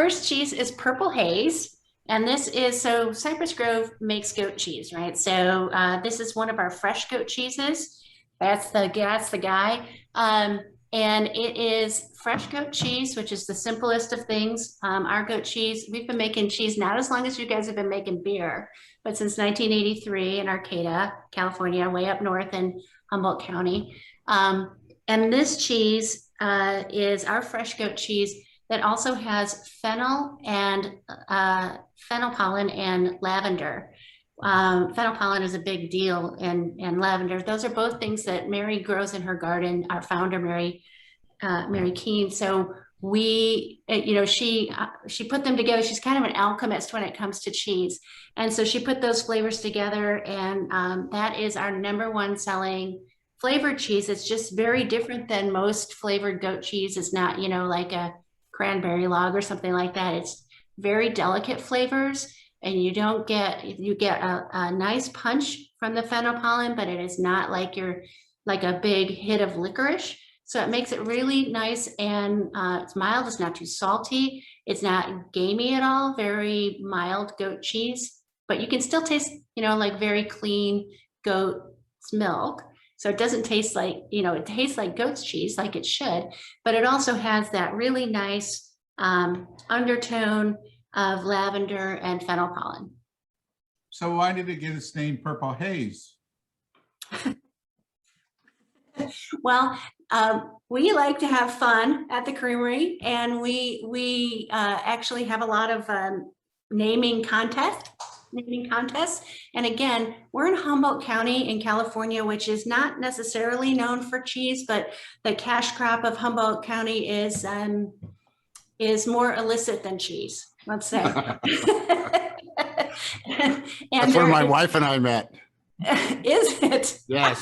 first cheese is Purple Haze. And this is, so Cypress Grove makes goat cheese, right? So this is one of our fresh goat cheeses. That's the guy. And it is fresh goat cheese, which is the simplest of things. Our goat cheese, we've been making cheese not as long as you guys have been making beer, but since 1983 in Arcata, California, way up north in Humboldt County. And this cheese is our fresh goat cheese that also has fennel and fennel pollen and lavender. Fennel pollen is a big deal, and lavender. Those are both things that Mary grows in her garden. Our founder, Mary Keene. So we, she put them together. She's kind of an alchemist when it comes to cheese, and so she put those flavors together, and that is our #1 selling flavored cheese. It's just very different than most flavored goat cheese. It's not, like a cranberry log or something like that. It's very delicate flavors, and you get a nice punch from the fennel pollen, but it is not like a big hit of licorice. So it makes it really nice, and it's mild. It's not too salty. It's not gamey at all. Very mild goat cheese, but you can still taste, like very clean goat's milk. So it doesn't taste like, it tastes like goat's cheese, like it should, but it also has that really nice undertone of lavender and fennel pollen. So why did it get its name Purple Haze? Well, we like to have fun at the creamery, and we actually have a lot of naming contests. And again, we're in Humboldt County in California, which is not necessarily known for cheese, but the cash crop of Humboldt County is more illicit than cheese, let's say. and that's where my wife and I met. Is it? Yes.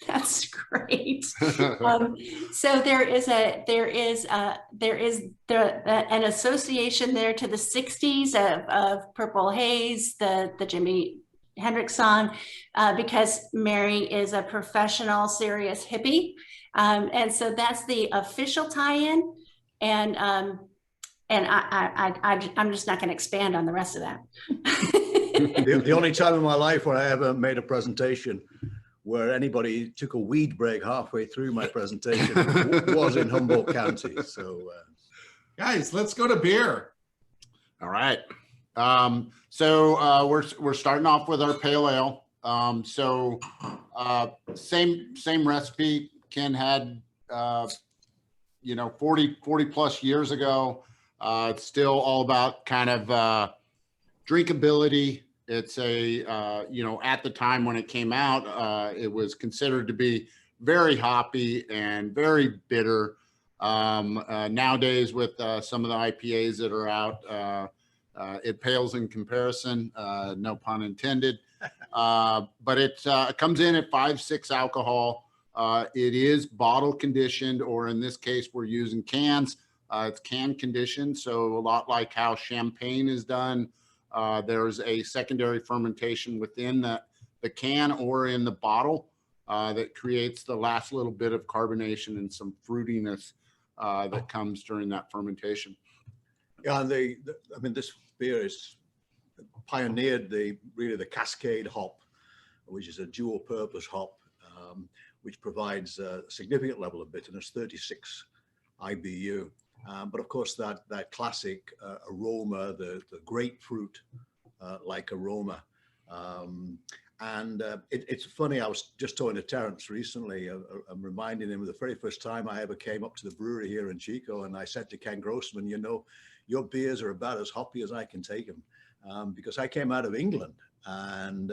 That's great. So there is an association there to the 60s of Purple Haze, the Jimi Hendrix song, because Mary is a professional, serious hippie, and so that's the official tie-in. And I'm just not going to expand on the rest of that. The only time in my life where I ever made a presentation where anybody took a weed break halfway through my presentation was in Humboldt County. So, guys, let's go to beer. All right. So we're starting off with our pale ale. Same recipe. Ken had 40 plus years ago. It's still all about kind of drinkability. It's at the time when it came out, it was considered to be very hoppy and very bitter. Nowadays, with some of the IPAs that are out, it pales in comparison, no pun intended. But it comes in at 5.6 alcohol. It is bottle conditioned, or in this case, we're using cans. It's can conditioned, so a lot like how champagne is done. There's a secondary fermentation within the can or in the bottle that creates the last little bit of carbonation and some fruitiness that comes during that fermentation. Yeah, and this beer is pioneered the Cascade hop, which is a dual purpose hop, which provides a significant level of bitterness, 36 IBU. But of course, that classic aroma, the grapefruit like aroma. It's funny, I was just talking to Terence recently. I'm reminding him of the very first time I ever came up to the brewery here in Chico, and I said to Ken Grossman, your beers are about as hoppy as I can take them. Because I came out of England, and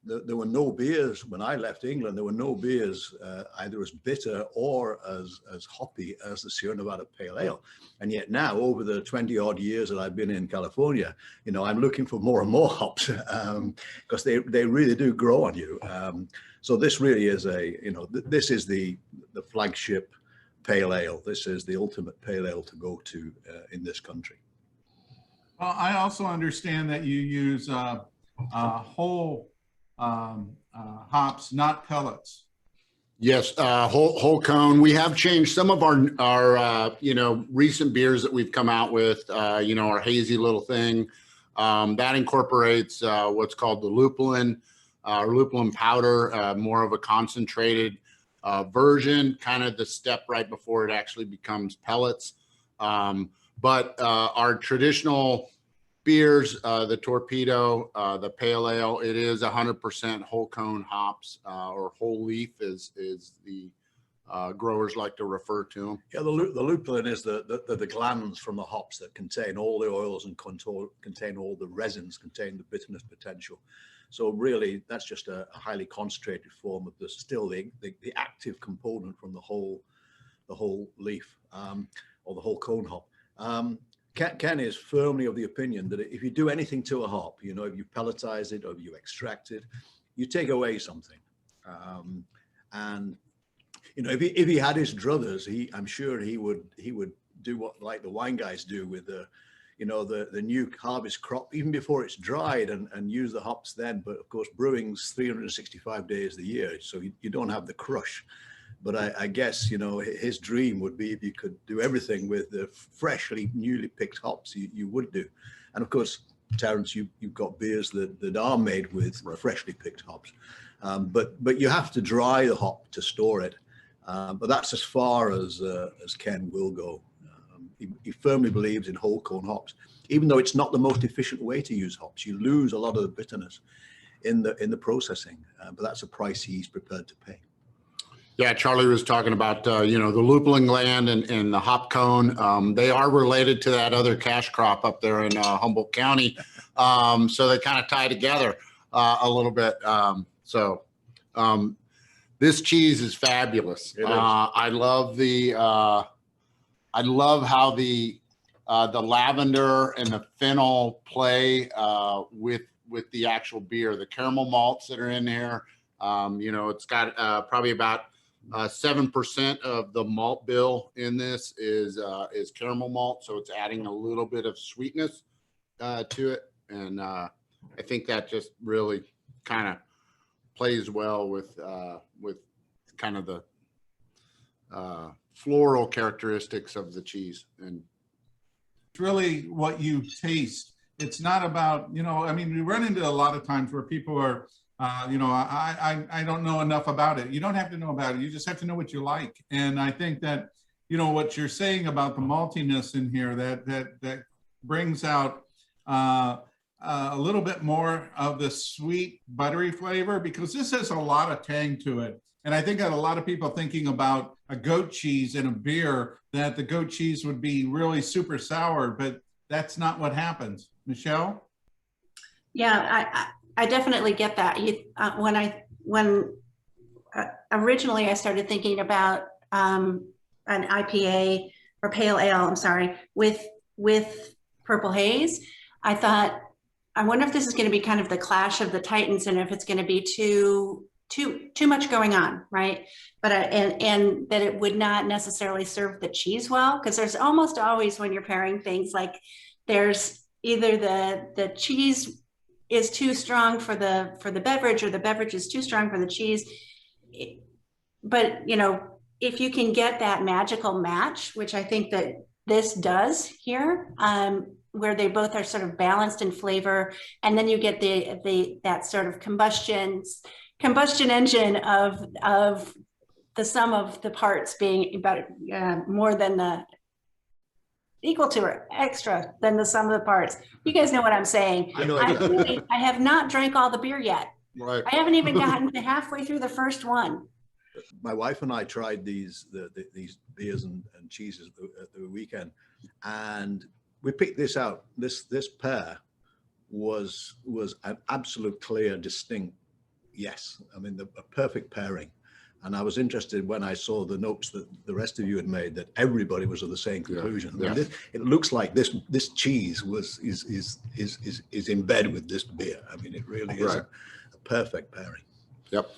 there were no beers when I left England. There were no beers either as bitter or as hoppy as the Sierra Nevada Pale Ale. And yet now, over the 20 odd years that I've been in California, I'm looking for more and more hops because they really do grow on you. So this really is this is the flagship Pale Ale. This is the ultimate Pale Ale to go to in this country. Well, I also understand that you use whole hops, not pellets. Yes, whole cone. We have changed some of our recent beers that we've come out with. Our hazy little thing that incorporates what's called the lupulin or lupulin powder, more of a concentrated version, kind of the step right before it actually becomes pellets. But our traditional beers, the Torpedo, the Pale Ale, it is 100% whole cone hops or whole leaf is the growers like to refer to them. Yeah, the lupulin is the glands from the hops that contain all the oils and contain all the resins, contain the bitterness potential. So really, that's just a highly concentrated form of the active component from the whole leaf or the whole cone hop. Ken is firmly of the opinion that if you do anything to a hop, if you pelletize it or if you extract it, you take away something. And if he had his druthers, I'm sure he would do what like the wine guys do with the new harvest crop even before it's dried and use the hops then. But of course, brewing's 365 days a year, so you don't have the crush. But I guess, his dream would be if you could do everything with the newly picked hops, you would do. And of course, Terence, you've got beers that are made with freshly picked hops. But you have to dry the hop to store it. But that's as far as Ken will go. He firmly believes in whole cone hops, even though it's not the most efficient way to use hops. You lose a lot of the bitterness in the processing, but that's a price he's prepared to pay. Yeah, Charlie was talking about, the lupulin gland and the hop cone. They are related to that other cash crop up there in Humboldt County. So they kind of tie together a little bit. This cheese is fabulous. I love how the lavender and the fennel play with the actual beer, the caramel malts that are in there. It's got probably about 7% of the malt bill in this is caramel malt, so it's adding a little bit of sweetness to it, and I think that just really kind of plays well with kind of the floral characteristics of the cheese. And it's really what you taste. It's not about, we run into a lot of times where people are I don't know enough about it. You don't have to know about it. You just have to know what you like. And I think that, what you're saying about the maltiness in here, that brings out a little bit more of the sweet, buttery flavor, because this has a lot of tang to it. And I think that a lot of people thinking about a goat cheese in a beer, that the goat cheese would be really super sour, but that's not what happens. Michele? Yeah, I definitely get that. When originally I started thinking about an IPA or pale ale, I'm sorry, with Purple Haze, I thought, I wonder if this is going to be kind of the clash of the titans, and if it's going to be too much going on, right? But and that it would not necessarily serve the cheese well, because there's almost always, when you're pairing things, like there's either the cheese is too strong for the beverage, or the beverage is too strong for the cheese. But if you can get that magical match, which I think that this does here, where they both are sort of balanced in flavor, and then you get that sort of combustion engine of the sum of the parts being about more than equal to or extra than the sum of the parts. You guys know what I'm saying. I know. I have not drank all the beer yet. right. I haven't even gotten to halfway through the first one. My wife and I tried these beers and cheeses at the weekend, and we picked this out. This pair was an absolute clear, distinct yes. I mean, a perfect pairing. And I was interested when I saw the notes that the rest of you had made, that everybody was of the same conclusion. Yeah. I mean, it looks like this cheese is in bed with this beer. I mean, it really is a perfect pairing. Yep.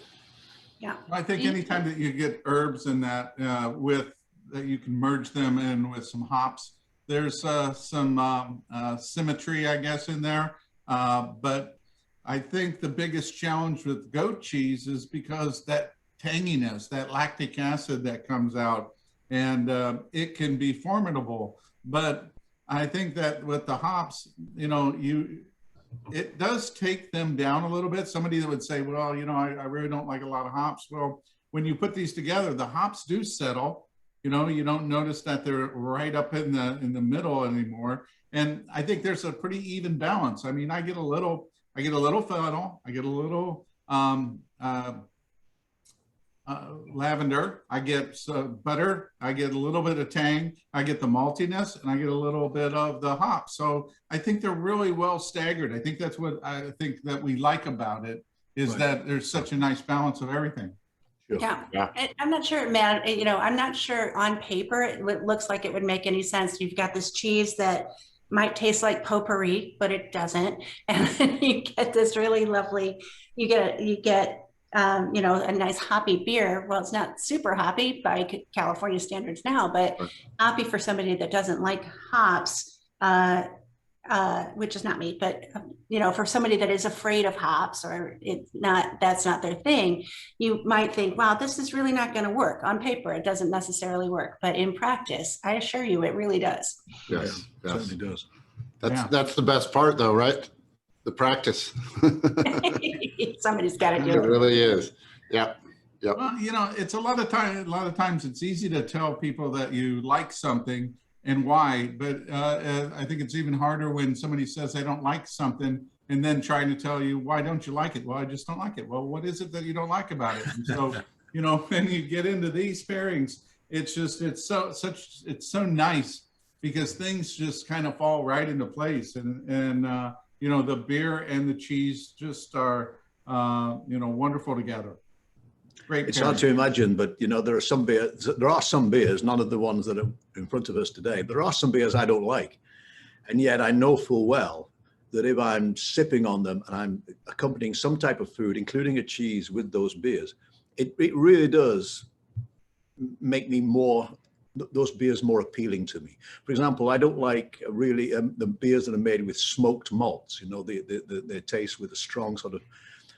Yeah. I think anytime that you get herbs in that that you can merge them in with some hops, there's some symmetry, I guess, in there. But I think the biggest challenge with goat cheese is because that tanginess, that lactic acid that comes out, and it can be formidable. But I think that with the hops, you know, it does take them down a little bit. Somebody that would say, well, you know, I really don't like a lot of hops. Well, when you put these together, the hops do settle. You know, you don't notice that they're right up in the middle anymore. And I think there's a pretty even balance. I mean, I get a little fennel, I get a little lavender, I get butter, I get a little bit of tang, I get the maltiness, and I get a little bit of the hop. So I think they're really well staggered. I think that's what I think that we like about it, is Right. that there's such a nice balance of everything. Sure. Yeah, I'm not sure, man, you know, I'm not sure on paper it looks like it would make any sense. You've got this cheese that might taste like potpourri, but it doesn't. And then you get this really lovely, you get you know, a nice hoppy beer. Well, it's not super hoppy by California standards now, but hoppy for somebody that doesn't like hops, which is not me, but you know, for somebody that is afraid of hops, or that's not their thing, you might think, wow, this is really not going to work. On paper, it doesn't necessarily work, but in practice, I assure you, it really does. Yes, Yeah, yes. certainly does. That's the best part, though, right? The practice. Somebody's got to It do it. really is. Yep. Yep. Well, you know, it's a lot of times it's easy to tell people that you like something and why, but I think it's even harder when somebody says they don't like something and then trying to tell you, why don't you like it? Well, I just don't like it. Well, what is it that you don't like about it? And so, you know, when you get into these pairings, it's so nice, because things just kind of fall right into place, and you know, the beer and the cheese just are you know, wonderful together. Great. It's hard to imagine, but you know, there are some beers, none of the ones that are in front of us today. There are some beers I don't like. And yet I know full well that if I'm sipping on them and I'm accompanying some type of food, including a cheese with those beers, it really does make me those beers more appealing to me. For example, I don't like really the beers that are made with smoked malts, you know, they taste with a strong sort of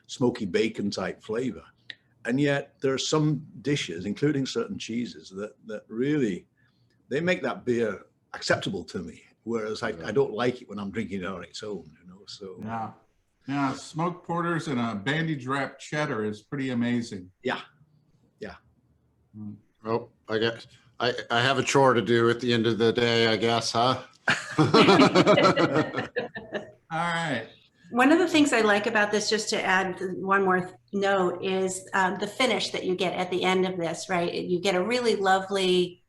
smoky bacon type flavor. And yet there are some dishes, including certain cheeses, that really, they make that beer acceptable to me. Whereas I don't like it when I'm drinking it on its own, you know, so. Yeah, smoked porters and a bandage wrapped cheddar is pretty amazing. Yeah. Oh, I have a chore to do at the end of the day, I guess, huh? All right. One of the things I like about this, just to add one more note, is the finish that you get at the end of this, right? You get a really lovely,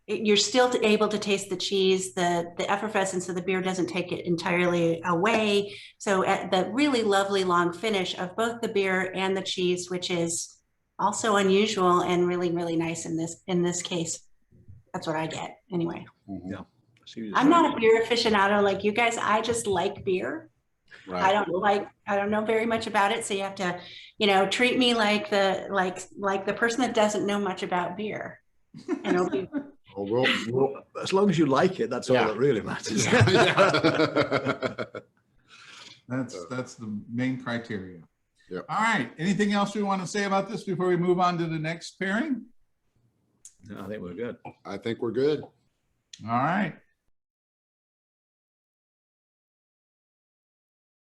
you're still able to taste the cheese. The effervescence of the beer doesn't take it entirely away. So at the really lovely long finish of both the beer and the cheese, which is also unusual and really, really nice in this case. That's what I get anyway. Yeah. I'm not a beer aficionado like you guys. I just like beer. Right. I don't know very much about it. So you have to, you know, treat me like the person that doesn't know much about beer. And it'll be, Well, as long as you like it, that's all that really matters. That's the main criteria. Yep. All right. Anything else we want to say about this before we move on to the next pairing? No, I think we're good. I think we're good. All right.